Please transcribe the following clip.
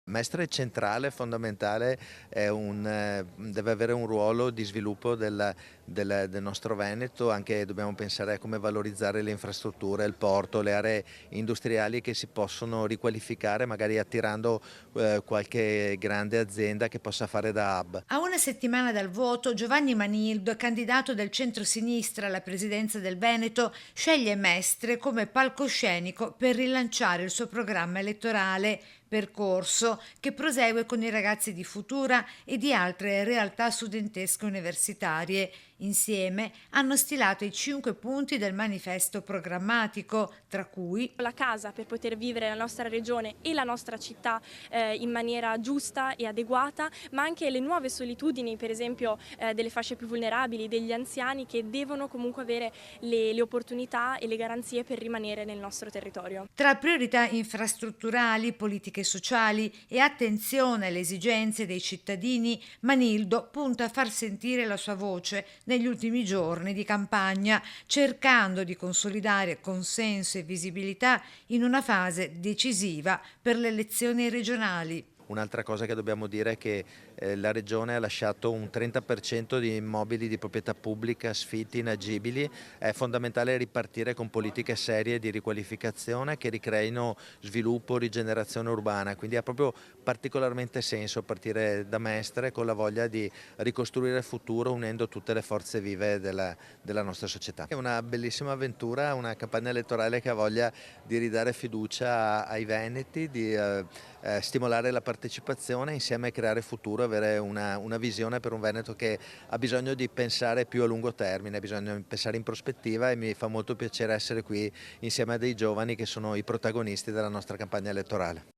Mestre è centrale, fondamentale, deve avere un ruolo di sviluppo del nostro Veneto, anche dobbiamo pensare a come valorizzare le infrastrutture, il porto, le aree industriali che si possono riqualificare, magari attirando qualche grande azienda che possa fare da hub. A una settimana dal voto, Giovanni Manildo, candidato del centro-sinistra alla presidenza del Veneto, sceglie Mestre come palcoscenico per rilanciare il suo programma elettorale, percorso che prosegue con i ragazzi di Futura e di altre realtà studentesche universitarie. Insieme hanno stilato i 5 punti del manifesto programmatico, tra cui La casa per poter vivere la nostra regione e la nostra città in maniera giusta e adeguata, ma anche le nuove solitudini, per esempio delle fasce più vulnerabili, degli anziani che devono comunque avere le opportunità e le garanzie per rimanere nel nostro territorio. tra priorità infrastrutturali, politiche sociali e attenzione alle esigenze dei cittadini, Manildo punta a far sentire la sua voce negli ultimi giorni di campagna, cercando di consolidare consenso e visibilità in una fase decisiva per le elezioni regionali. Un'altra cosa che dobbiamo dire è che la Regione ha lasciato un 30% di immobili di proprietà pubblica sfitti, inagibili. È fondamentale ripartire con politiche serie di riqualificazione che ricreino sviluppo, rigenerazione urbana, quindi ha proprio particolarmente senso partire da Mestre con la voglia di ricostruire il futuro unendo tutte le forze vive della nostra società. È una bellissima avventura, una campagna elettorale che ha voglia di ridare fiducia ai veneti, di stimolare la partecipazione, insieme a creare futuro, avere una visione per un Veneto che ha bisogno di pensare più a lungo termine, ha bisogno di pensare in prospettiva, e mi fa molto piacere essere qui insieme a dei giovani che sono i protagonisti della nostra campagna elettorale.